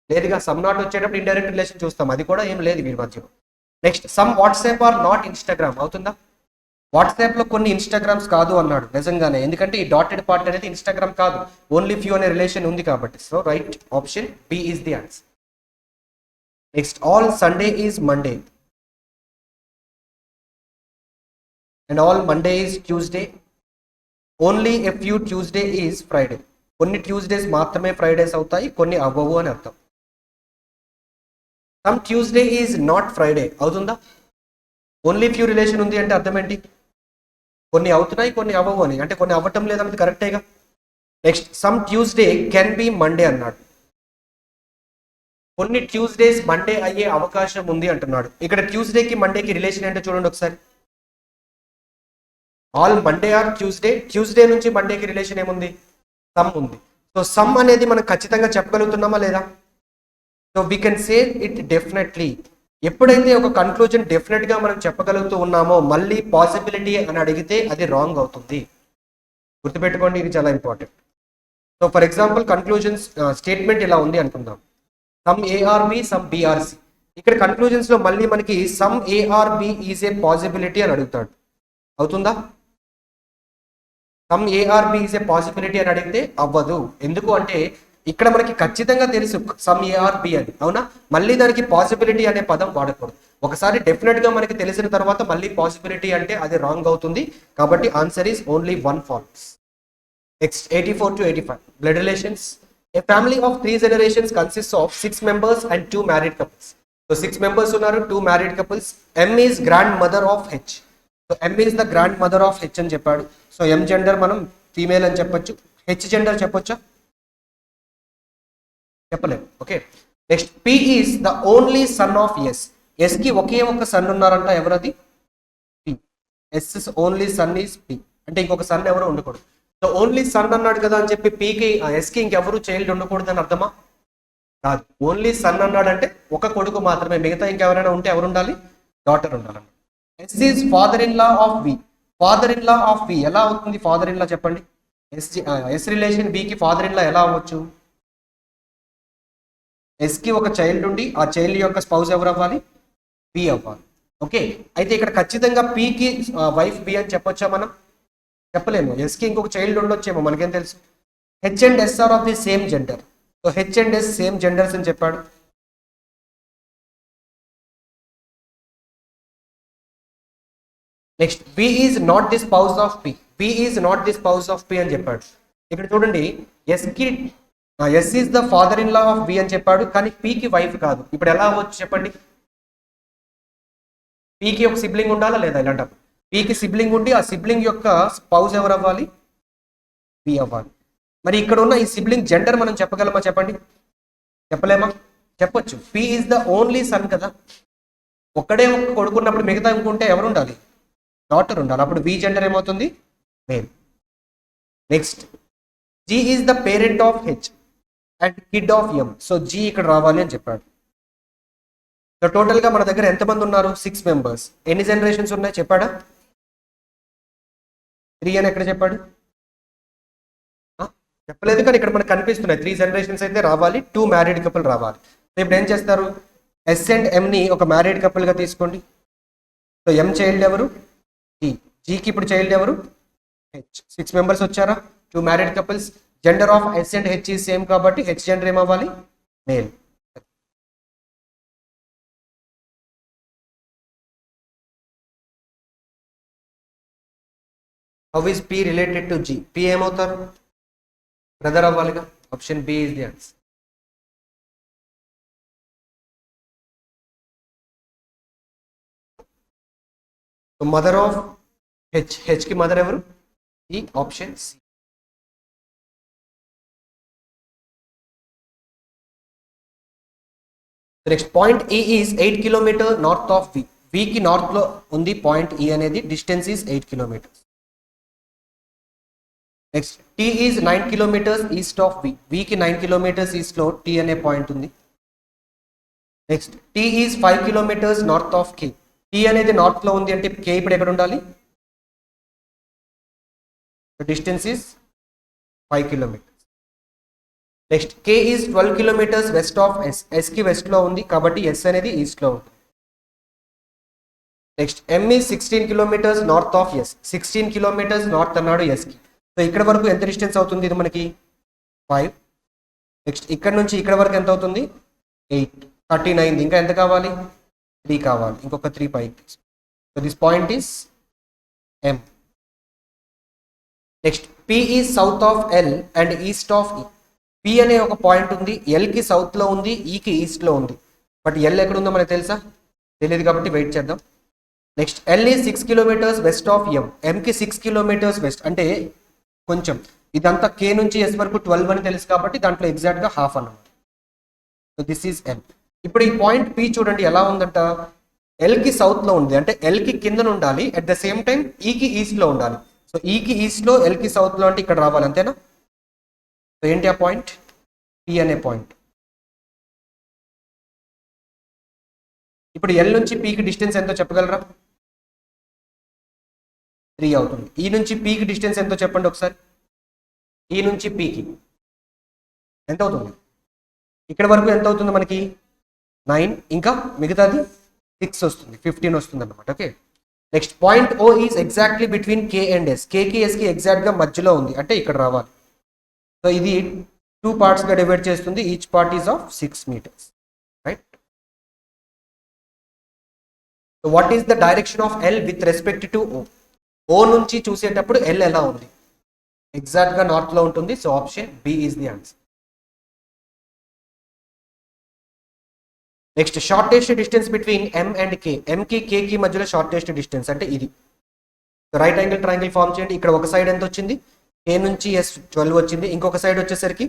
లేదుగా. సమ్ నాట్ వచ్చేటప్పుడు ఇండైరెక్ట్ రిలేషన్ చూస్తాం, అది కూడా ఏం లేదు వీరి మధ్యలో. Next some WhatsApp are not Instagram అవుతుందా? వాట్సాప్ లో కొన్ని ఇన్స్టాగ్రామ్స్ కాదు అన్నాడు, నిజంగానే, ఎందుకంటే ఈ డాటెడ్ పార్ట్ అనేది ఇన్స్టాగ్రామ్ కాదు, ఓన్లీ ఫ్యూ అనే రిలేషన్ ఉంది కాబట్టి. So right option B is the answer. Next all Sunday is Monday and all Monday is Tuesday. Only a few Tuesday is Friday. కొన్ని ట్యూస్డేస్ మాత్రమే ఫ్రైడేస్ అవుతాయి, కొన్ని అవ్వవు అని అర్థం. Some Tuesday is not Friday అవుతుందా? ఓన్లీ ఫ్యూ రిలేషన్ ఉంది అంటే అర్థం ఏంటి? కొన్ని అవుతున్నాయి, కొన్ని అవ్వవు అని, అంటే కొన్ని అవ్వటం లేదన్నది కరెక్టేగా. Next some Tuesday can be Monday అన్నాడు. కొన్ని ట్యూస్డేస్ మండే అయ్యే అవకాశం ఉంది అంటున్నాడు. ఇక్కడ ట్యూస్డేకి మండేకి రిలేషన్ ఏంటో చూడండి ఒకసారి. All Monday or Tuesday, Tuesday నుంచి మండేకి రిలేషన్ ఏముంది? సమ్ ఉంది. సో సమ్ అనేది మనం ఖచ్చితంగా చెప్పగలుగుతున్నామా లేదా? So we can say it definitely. ఎప్పుడైతే ఒక కన్క్లూజన్ డెఫినెట్ గా మనం చెప్పగలుగుతూ ఉన్నామో, మళ్ళీ పాసిబిలిటీ అని అడిగితే అది రాంగ్ అవుతుంది. గుర్తుపెట్టుకోండి, ఇది చాలా important. So for example conclusions statement ఇలా ఉంది అనుకుందాం, సమ్ ఏఆర్బి సమ్ బిఆర్సి. ఇక్కడ కన్క్లూజన్స్ లో మళ్ళీ మనకి some ARB is a possibility అని అడుగుతాడు, అవుతుందా? Some ARB is a possibility అని అడిగితే అవ్వదు. ఎందుకు అంటే ఇక్కడ మనకి ఖచ్చితంగా తెలుసు సమ్ ఏఆర్బి అని, అవునా? మళ్ళీ దానికి పాసిబిలిటీ అనే పదం వాడకూడదు. ఒకసారి డెఫినెట్ గా మనకి తెలిసిన తర్వాత మళ్ళీ పాసిబిలిటీ అంటే అది రాంగ్ అవుతుంది. కాబట్టి answer is only one falls. Next 84 to 85 blood relations. A family of 3 generations consists of 6 members and 2 married couples. So 6 members ఉన్నారు, 2 married couples. M is grandmother of H. So M is the grandmother of H అని చెప్పాడు. సో M జెండర్ మనం ఫీమేల్ అని చెప్పొచ్చు. H జెండర్ చెప్పొచ్చా? చెప్పలేము. Okay. Next P is the only son of S. S కి ఒకే ఒక్క సన్ ఉన్నారంట, ఎవరది? P. S only sun is P. అంటే ఇంకొక సన్ ఎవరు ఉండకూడదు. సో ఓన్లీ సన్ అన్నాడు కదా అని చెప్పి పీకి ఎస్కి ఇంకెవరు చైల్డ్ ఉండకూడదు అని అర్థమా? కాదు. ఓన్లీ సన్ అన్నాడంటే ఒక కొడుకు మాత్రమే, మిగతా ఇంకెవరైనా ఉంటే ఎవరు ఉండాలి? డాటర్ ఉండాలన్నమాట. S is father in law of V. Father in law of V ఎలా అవుతుంది? ఫాదర్ ఇన్ లా చెప్పండి. ఎస్ రిలేషన్ బికి ఫాదర్ ఇన్ లా ఎలా అవ్వచ్చు? ఎస్ కి ఒక చైల్డ్ ఉండి ఆ చైల్డ్ యొక్క స్పౌస్ ఎవరు అవ్వాలి? బి అవ్వాలి. ఓకే. అయితే ఇక్కడ ఖచ్చితంగా పీకి వైఫ్ బి అని చెప్పొచ్చా మనం? చెప్పలేము. ఎస్కి ఇంకొక చైల్డ్ ఉండొచ్చేమో, మనకేం తెలుసు. H and S are of the same gender. So H and S same genders అని చెప్పాడు. Next B is not the spouse of P. B is not the spouse of P అని చెప్పాడు. ఇక్కడ చూడండి, ఎస్కి S is the father in law of B అని చెప్పాడు, కానీ పికి వైఫ్ కాదు. ఇప్పుడు ఎలా అవ్వచ్చు చెప్పండి? పీకి ఒక సిబ్లింగ్ ఉండాలా లేదా? ఇలాంటప్పుడు పీకి సిబ్లింగ్ ఉండి ఆ సిబ్లింగ్ యొక్క స్పౌస్ ఎవరు అవ్వాలి? బి అవ్వాలి. మరి ఇక్కడ ఉన్న ఈ సిబ్లింగ్ జెండర్ మనం చెప్పగలమా చెప్పండి? చెప్పలేమా? చెప్పొచ్చు. P is the only sun కదా. ఒక్కడే ఒక కొడుకున్నప్పుడు మిగతా ఇంకుంటే ఎవరు ఉండాలి? డాటర్ ఉండాలి. అప్పుడు వి జెండర్ ఏమవుతుంది? Male. Next G is the parent of H and kid of M. So G ఇక్కడ రావాలి అని చెప్పాడు. సో టోటల్ గా మన దగ్గర ఎంతమంది ఉన్నారు? 6 మెంబర్స్. ఎన్ని జనరేషన్స్ ఉన్నాయి చెప్పాడా? 3 అని ఎక్కడ చెప్పాడు? చెప్పలేదు, కానీ ఇక్కడ మనకు కనిపిస్తున్నాయి 3 జనరేషన్స్ అయితే రావాలి, 2 మ్యారీడ్ కపుల్ రావాలి. సో ఇప్పుడు ఏం చేస్తారు? ఎస్ అండ్ ఎంని ఒక మ్యారీడ్ కపుల్ గా తీసుకోండి. సో ఎం చైల్డ్ ఎవరు? జీ. జీకి ఇప్పుడు చైల్డ్ ఎవరు? హెచ్. 6 మెంబర్స్ వచ్చారా? 2 married couples. Gender of S and H ఈ సేమ్ కాబట్టి హెచ్ జెండర్ ఏమవ్వాలి? Male. How is P related to G? P ఏమవుతారు? బ్రదర్ అవ్వాలిగా. Option B is the answer. Mother of H. H కి మదర్ ఎవరు? ఈ option C. Next point E is 8 kilometre north of V. వికి నార్త్ లో ఉంది పాయింట్ ఈ అనేది, distance is 8 kilometres. Next T is 9 kilometres east of V. వికి 9 కిలోమీటర్స్ ఈస్ట్ లో టీ అనే పాయింట్ ఉంది. Next T is 5 kilometres north of K. T అనేది నార్త్ లో ఉంది అంటే కే ఇప్పుడు ఎక్కడ ఉండాలి? Distance is 5 kilometres. Next K is 12 kilometres west of S. ఎస్కి వెస్ట్ లో ఉంది కాబట్టి ఎస్ అనేది ఈస్ట్ లో ఉంటుంది. Next M is 16 kilometres north of S. 16 kilometres north అన్నాడు ఎస్కి. సో ఇక్కడ వరకు ఎంత డిస్టెన్స్ అవుతుంది? ఇది మనకి 5. నెక్స్ట్ ఇక్కడ నుంచి ఇక్కడ వరకు ఎంత అవుతుంది? 8. 39. ఇంకా ఎంత కావాలి? 3 కావాలి. ఇంకొక 3 పైకి. So this point is M. Next P is south of L and east of ఈ. పి అనే ఒక పాయింట్ ఉంది, ఎల్కి సౌత్ లో ఉంది, ఈకి ఈస్ట్ లో ఉంది. బట్ ఎల్ ఎక్కడ ఉందో మనకు తెలుసా? తెలియదు కాబట్టి వెయిట్ చేద్దాం. నెక్స్ట్ ఎల్ ఈ 6 kilometres west of M. Enki 6 kilometres west అంటే కొంచెం, ఇదంతా కే నుంచి ఎస్ వరకు 12 అని తెలుసు కాబట్టి దాంట్లో ఎగ్జాక్ట్ గా హాఫ్ అన్నమాట. So this is L. ఇప్పుడు ఈ పాయింట్ పి చూడండి ఎలా ఉందంట, ఎల్కి సౌత్ లో ఉంది అంటే ఎల్కి కింద ఉండాలి, అట్ ద సేమ్ టైం ఈకి ఈస్ట్ లో ఉండాలి. సో ఈకి ఈస్ట్ లో ఎల్కి సౌత్ లో అంటే ఇక్కడ రావాలి, అంతేనా? సో ఏంటి ఆ పాయింట్? పి అనే పాయింట్. ఇప్పుడు ఎల్ నుంచి పీకి డిస్టెన్స్ ఎంతో చెప్పగలరా? 3 అవుతుంది. ఈ నుంచి పీకి డిస్టెన్స్ ఎంతో చెప్పండి ఒకసారి. ఈ నుంచి పీకి ఎంత అవుతుంది? ఇక్కడ వరకు ఎంత అవుతుంది మనకి? 9. ఇంకా మిగతాది 6 వస్తుంది, 15 వస్తుంది అనమాట. Okay. Next point O is exactly between K and S. కేకి ఎస్కి ఎగ్జాక్ట్ గా మధ్యలో ఉంది అంటే ఇక్కడ రావాలి. సో ఇది 2 పార్ట్స్ గా డివైడ్ చేస్తుంది. Each part is of 6 metres. Right. So what is the direction of L with respect to O? O నుంచి చూసేటప్పుడు ఎల్ ఎలా ఉంది? ఎగ్జాక్ట్ గా నార్త్ లో ఉంటుంది. So option B is the answer. Next shortest distance between M and K. M కి కే కి మధ్యలో షార్టెస్ట్ డిస్టెన్స్ అంటే ఇది. రైట్ యాంగిల్ ట్రయాంగిల్ ఫార్మ్ చేయండి. ఇక్కడ ఒక సైడ్ ఎంత వచ్చింది? కే నుంచి ఎస్ 12 వచ్చింది. ఇంకొక సైడ్ వచ్చేసరికి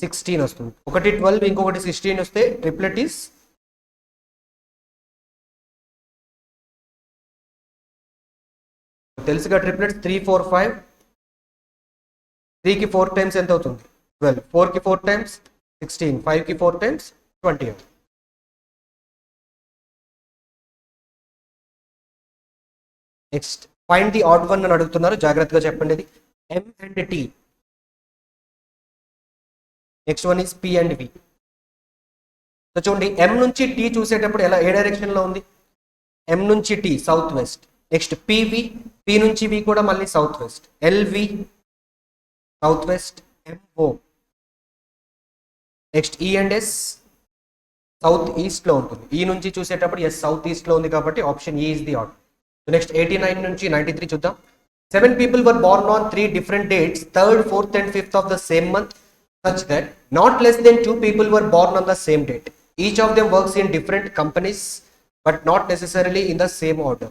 16 వస్తుంది. ఒకటి 12 ఇంకొకటి 16 వస్తే ట్రిప్లెట్ ఈస్ తెలుసుగా. ట్రిప్లెట్స్ 3 4 5. 3కి 4 టైమ్స్ ఎంత అవుతుంది? 12. 4కి 4 టైమ్స్ 16. 5కి 4 times 20. Next find the odd one అని అడుగుతున్నారు, జాగ్రత్తగా చెప్పండి. ఇది M and T. Next one is P and V. So చూడండి, ఎం నుంచి టీ చూసేటప్పుడు ఎలా, ఏ డైరెక్షన్ లో ఉంది? ఎం నుంచి T south west. Next PV, P నుంచి వి కూడా మళ్ళీ south west. LV south west. MO next E and S south east లో ఉంటుంది. ఈ నుంచి చూసేటప్పుడు ఎస్ సౌత్ ఈస్ట్ లో ఉంది కాబట్టి ఆప్షన్ ఈ ఇస్ ది ఆడ్. నెక్స్ట్ 89 నుంచి 93 చూద్దాం. 7 people were born on 3 different dates, 3rd, 4th and 5th of the same month, such that not less than 2 people were born on the same date. Each of them works in different companies but not necessarily in the same order.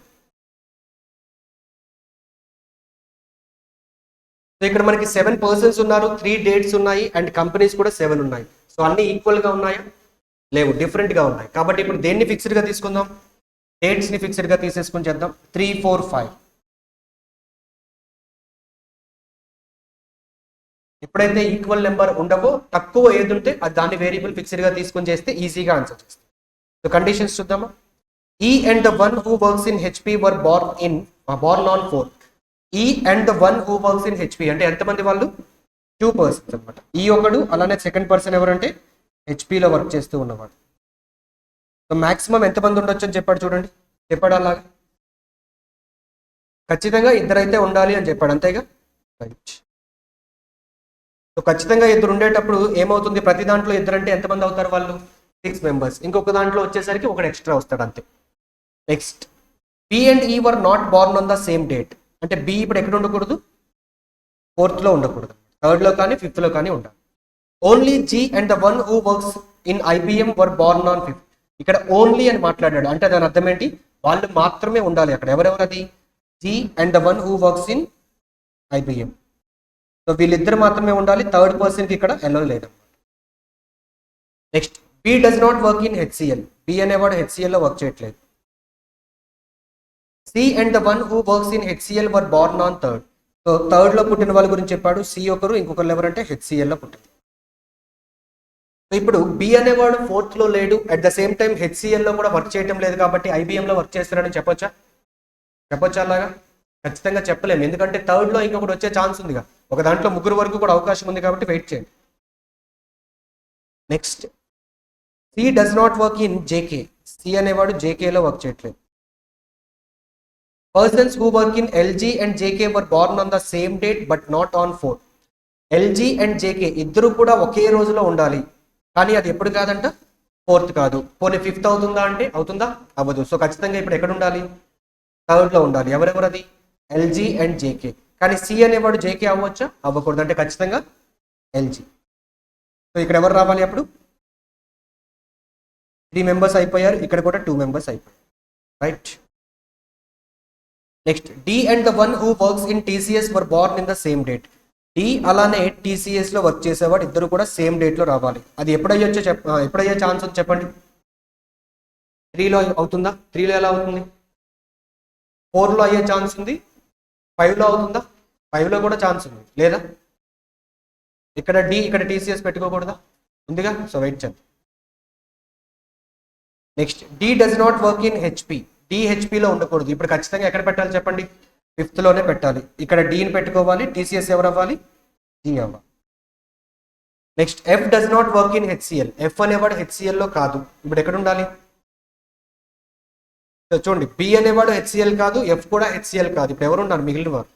So ఇక్కడ మనకి 7 persons ఉన్నారు, 3 dates ఉన్నాయి అండ్ కంపెనీస్ కూడా 7 ఉన్నాయి. సో అన్ని ఈక్వల్ గా ఉన్నాయా? లేవు, డిఫరెంట్ గా ఉన్నాయి. కాబట్టి ఇప్పుడు దేన్ని ఫిక్స్డ్ గా తీసుకుందాం? డేట్స్ ని ఫిక్స్డ్ గా తీసేసుకుని చేద్దాం. 3 4 5. ఎప్పుడైతే ఈక్వల్ నెంబర్ ఉండవో, తక్కువ ఏది ఉంటే అది దాన్ని వేరియబుల్ ఫిక్స్డ్ గా తీసుకుని చేస్తే ఈజీగా ఆన్సర్ చేస్తాం. సో కండిషన్స్ చూద్దామా. ఈ and the one who works in HP were born on 4th. ఈ and the one who works in HP అంటే ఎంతమంది వాళ్ళు? 2 persons అనమాట. ఈ ఒకడు, అలానే సెకండ్ పర్సన్ ఎవరంటే హెచ్పిలో వర్క్ చేస్తూ ఉన్నవాడు. సో మాక్సిమం ఎంతమంది ఉండొచ్చు అని చెప్పాడు చూడండి. చెప్పాడు అలాగా, ఖచ్చితంగా ఇద్దరైతే ఉండాలి అని చెప్పాడు, అంతేగా. రైట్. సో ఖచ్చితంగా ఇద్దరు ఉండేటప్పుడు ఏమవుతుంది? ప్రతి దాంట్లో ఇద్దరంటే ఎంతమంది అవుతారు వాళ్ళు? 6 members. ఇంకొక దాంట్లో వచ్చేసరికి ఒకటి ఎక్స్ట్రా వస్తాడు, అంతే. నెక్స్ట్ బి అండ్ ఈ were not born on the same date. అంటే బి ఇప్పుడు ఎక్కడ ఉండకూడదు? 4th లో ఉండకూడదు, 3rd లో కానీ 5th లో కానీ ఉండాలి. Only G and the one who works in IBM were born on 5th. ఇక్కడ ఓన్లీ అని మాట్లాడాడు అంటే దాని అర్థం ఏంటి? వాళ్ళు మాత్రమే ఉండాలి అక్కడ. ఎవరెవరు అది? G and the one who works in IBM. So వీళ్ళిద్దరు మాత్రమే ఉండాలి, 3rd person కి ఇక్కడ ఎల్లో లేదు. Next B does not work in HCL, B అనేవాడు హెచ్సిఎల్లో వర్క్ చేయట్లేదు. C and the one who works in HCL were born on third. So థర్డ్లో పుట్టిన వాళ్ళ గురించి చెప్పాడు. సి ఒకరు, ఇంకొకరు ఎవరంటే హెచ్సిఎల్లో పుట్టిన. సో ఇప్పుడు బి అనేవాడు ఫోర్త్లో లేడు, అట్ ద సేమ్ టైం హెచ్సిఎల్లో కూడా వర్క్ చేయడం లేదు, కాబట్టి ఐబిఎంలో వర్క్ చేస్తున్నాడని చెప్పొచ్చా? చెప్పొచ్చా? అలాగా ఖచ్చితంగా చెప్పలేము, ఎందుకంటే థర్డ్లో ఇంకొకటి వచ్చే ఛాన్స్ ఉందిగా, ఒక దాంట్లో ముగ్గురు వరకు కూడా అవకాశం ఉంది, కాబట్టి వెయిట్ చేయండి. Next, C does not work in JK, C అనేవాడు జేకేలో వర్క్ చేయట్లేదు. Persons who work in LG and JK were born on the same date but not on 4. LG and JK ఇద్దరు కూడా ఒకే రోజులో ఉండాలి, కానీ అది ఎప్పుడు కాదంట? 4th కాదు. పోనీ 5th అవుతుందా అంటే అవుతుందా? అవ్వదు. సో ఖచ్చితంగా ఇప్పుడు ఎక్కడ ఉండాలి? థర్డ్లో ఉండాలి. ఎవరెవరు అది? LG and JK. కానీ సి అనేవాడు జేకే అవ్వచ్చా? అవ్వకూడదు, అంటే ఖచ్చితంగా ఎల్జీ. సో ఇక్కడ ఎవరు రావాలి అప్పుడు? 3 మెంబర్స్ అయిపోయారు, ఇక్కడ కూడా 2 మెంబర్స్ అయిపోయారు, right. Next, D and the one who works in TCS were born in the same date. D అలానే టీసీఎస్ లో వర్క్ చేసేవాడు ఇద్దరు కూడా సేమ్ డేట్ లో రావాలి. అది ఎప్పుడయ్యొచ్చో ఎప్పుడయ్యే ఛాన్స్ ఉంది చెప్పండి? 3లో అవుతుందా? 3లో ఎలా అవుతుంది? 4లో అయ్యే ఛాన్స్ ఉంది. 5లో అవుతుందా? 5లో కూడా ఛాన్స్ ఉంది లేదా? ఇక్కడ డి, ఇక్కడ టీసీఎస్ పెట్టుకోకూడదా? ఉందిగా. సో వెయిట్ చేద్దాం. Next, D does not work in HP, D హెచ్పిలో ఉండకూడదు. ఇప్పుడు ఖచ్చితంగా ఎక్కడ పెట్టాలి చెప్పండి? 5thలోనే పెట్టాలి. ఇక్కడ డీని పెట్టుకోవాలి, టీసీఎస్ ఎవరు అవ్వాలి? డి అవ్వాలి. Next, F does not work in HCl, F అనేవాడు హెచ్సిఎల్లో కాదు. ఇప్పుడు ఎక్కడ ఉండాలి? చూడండి, బి అనేవాడు హెచ్సిఎల్ కాదు, ఎఫ్ కూడా హెచ్సిఎల్ కాదు. ఇప్పుడు ఎవరు ఉన్నారు మిగిలిన వారు?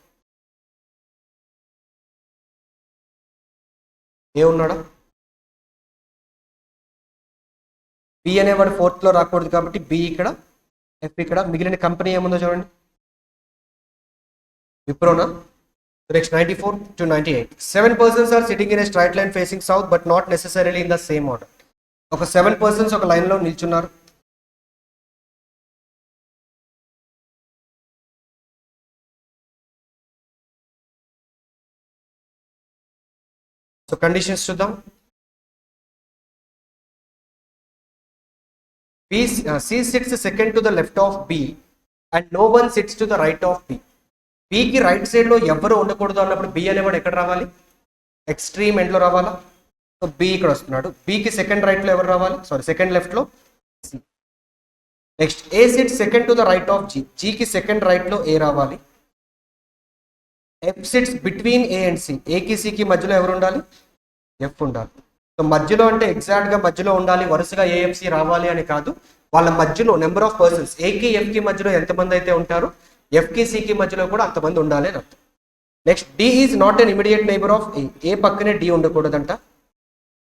ఏ ఉన్నాడా? బి అనేవాడు 4thలో రాకూడదు, కాబట్టి బి ఇక్కడ, ఎఫ్ ఇక్కడ. మిగిలిన కంపెనీ ఏముందో చూడండి, విప్రోనా. Next, 94 to 98. 7 persons are sitting in a straight line facing south but not necessarily in the same order. ఒక 7 persons ఒక లైన్ లో నిల్చున్నారు. సో కండిషన్స్ చూద్దాం. C sits second to the left of B and no one sits to the right of B. బికి రైట్ సైడ్ లో ఎవరు ఉండకూడదు అన్నప్పుడు బి అనేవాడు ఎక్కడ రావాలి? ఎక్స్ట్రీమ్ ఎండ్ లో రావాలా? సో బి ఇక్కడ వస్తున్నాడు. బికి సెకండ్ రైట్ లో ఎవరు రావాలి? సారీ, సెకండ్ లెఫ్ట్ లో C. Next, A sit second to the right of G, జీకి సెకండ్ రైట్ లో ఏ రావాలి. F sits between A and C, ఏకి సికి మధ్యలో ఎవరు ఉండాలి? ఎఫ్ ఉండాలి. సో మధ్యలో అంటే ఎగ్జాక్ట్ గా మధ్యలో ఉండాలి, వరుసగా ఏఎఫ్సి రావాలి అని కాదు. వాళ్ళ మధ్యలో నెంబర్ ఆఫ్ పర్సన్స్, ఏకి ఎఫ్కి మధ్యలో ఎంతమంది అయితే ఉంటారో ఎఫ్కి సికి మధ్యలో కూడా అంతమంది ఉండాలి అని అర్థం. Next, D is not an immediate neighbour of A, A పక్కనే డి ఉండకూడదంట.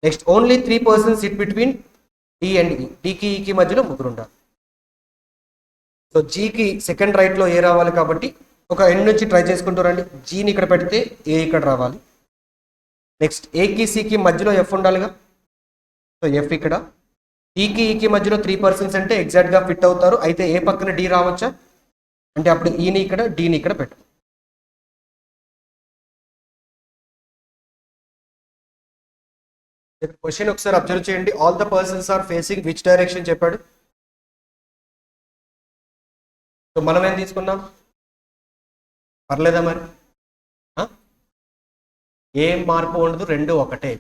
Next, only 3 persons sit between D and E, డికి ఈకి మధ్యలో ముగ్గురు ఉండాలి. సో జీకి సెకండ్ రైట్ లో ఏ రావాలి, కాబట్టి ఒక ఎండ్ నుంచి ట్రై చేసుకుంటూ రండి. జీని ఇక్కడ పెడితే ఏ ఇక్కడ రావాలి. నెక్స్ట్, ఏకి సికి మధ్యలో ఎఫ్ ఉండాలిగా, సో ఎఫ్ ఇక్కడ. ఈకి ఈకి మధ్యలో 3 persons అంటే ఎగ్జాక్ట్ గా ఫిట్ అవుతారు. అయితే ఏ పక్కన డి రావచ్చా అంటే అప్పుడు ఈని ఇక్కడ, డీని ఇక్కడ పెట్టు. క్వశ్చన్ ఒకసారి అబ్జర్వ్ చేయండి. All the persons are facing which direction చెప్పాడు? సో మనం ఏం తీసుకున్నాం? పర్లేదా మరి? ఏం మార్పు ఉండదు, రెండు ఒకటే.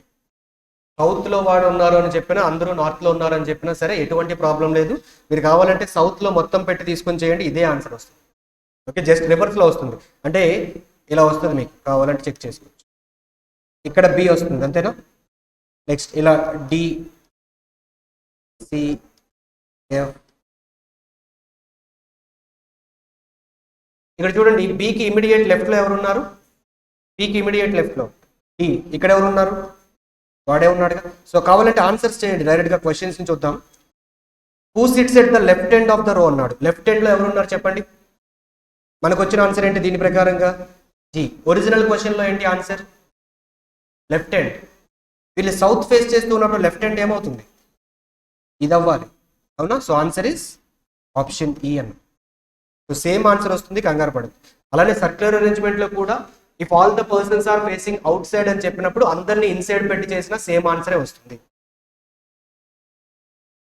సౌత్లో వాడు ఉన్నారు అని చెప్పినా, అందరూ నార్త్లో ఉన్నారు అని చెప్పినా సరే ఎటువంటి ప్రాబ్లం లేదు. మీరు కావాలంటే సౌత్లో మొత్తం పెట్టి తీసుకొని చేయండి, ఇదే ఆన్సర్ వస్తుంది. ఓకే, జస్ట్ రివర్స్లో వస్తుంది, అంటే ఇలా వస్తుంది. మీకు కావాలంటే చెక్ చేసుకోవచ్చు. ఇక్కడ బి వస్తుంది అంతేనా? నెక్స్ట్ ఇలా డి, సి, ఎఫ్. ఇక్కడ చూడండి, బికి ఇమీడియట్ లెఫ్ట్లో ఎవరు ఉన్నారు? బికి ఇమీడియట్ లెఫ్ట్లో డి. ఇక్కడ ఎవరు ఉన్నారు? వాడే ఉన్నాడుగా. సో కావాలంటే ఆన్సర్స్ చేయండి డైరెక్ట్గా, క్వశ్చన్స్ నుంచి చూద్దాం. Who sits at the left end of the రో అన్నాడు. లెఫ్ట్ ఎండ్లో ఎవరు ఉన్నారు చెప్పండి? మనకు వచ్చిన ఆన్సర్ ఏంటి దీని ప్రకారంగా? జీ. ఒరిజినల్ క్వశ్చన్లో ఏంటి ఆన్సర్? Left end. వీళ్ళు సౌత్ ఫేస్ చేస్తూ ఉన్నప్పుడు లెఫ్ట్ ఎండ్ ఏమవుతుంది? ఇది అవ్వాలి, అవునా? సో ఆన్సర్ ఇస్ ఆప్షన్ ఈ అన్న. సో సేమ్ ఆన్సర్ వస్తుంది, కంగారు పడదు. అలానే సర్క్యులర్ అరేంజ్మెంట్లో కూడా if all the persons are facing outside అని చెప్పినప్పుడు అందరినీ ఇన్సైడ్ పెట్టి చేసిన సేమ్ ఆన్సరే వస్తుంది.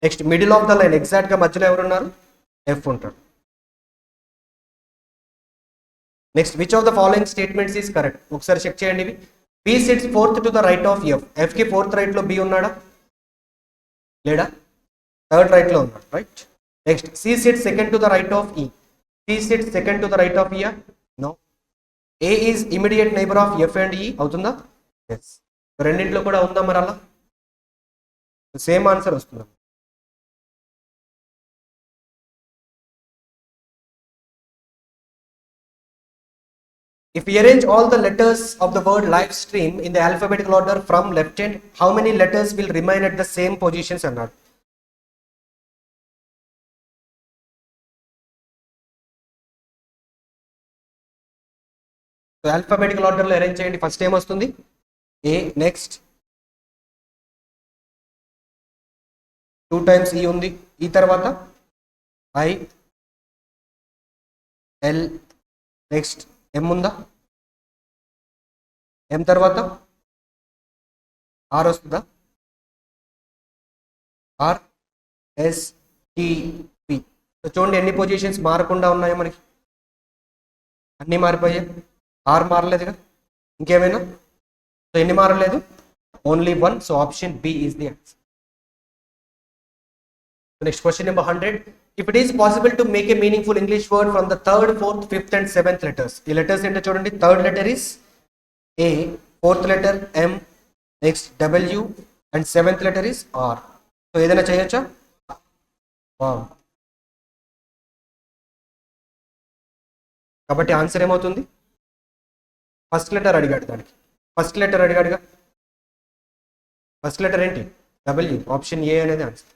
Next middle of the line exact గా మధ్యలో ఎవరు ఉన్నారు? ఎఫ్ ఉంటాడు. Next which of the following statements is correct? ఒకసారి చెక్ చేయండి ఇవి. B sits fourth to the right of F. F కి ఫోర్త్ రైట్ లో బి ఉన్నాడా లేడా? థర్డ్ రైట్ లో ఉన్నాడు, right. Next C sits second to the right of E. C sits second to the right of E? No. A is immediate neighbour of F and E అవుతుందా? ఎస్. రెండింటిలో కూడా ఉందా మరి అలా? సేమ్ ఆన్సర్ వస్తుందా? If we arrange all the letters of the word live stream in the alphabetical order from left hand, how many letters will remain at the same positions అన్నాడు? సో ఆల్ఫాబెటికల్ ఆర్డర్లో అరేంజ్ చేయండి. ఫస్ట్ ఏం వస్తుంది? ఏ. నెక్స్ట్ 2 times ఈ ఉంది. ఈ తర్వాత ఐ ఎల్. నెక్స్ట్ ఎం ఉందా? ఎం తర్వాత ఆర్ వస్తుందా? R S T P. చూడండి ఎన్ని పొజిషన్స్ మారకుండా ఉన్నాయో మనకి. అన్నీ మారిపోయాయి. ఆర్ మారలేదుగా. ఇంకేమైనా? సో ఎన్ని మారలేదు? Only 1. So option B is the answer. Next question number 100. If it is possible to make a meaningful English word from the third, fourth, fifth and seventh letters. ఈ letters ఏంటో చూడండి. Third letter is A, fourth letter M, next W and seventh letter is R. So ఏదైనా చేయొచ్చా? కాబట్టి ఆన్సర్ ఏమవుతుంది? ఫస్ట్ లెటర్ అడిగాడు దానికి. ఫస్ట్ లెటర్ అడిగాడుగా. ఫస్ట్ లెటర్ ఏంటి? W. ఆప్షన్ ఏ అనేది ఆన్సర్.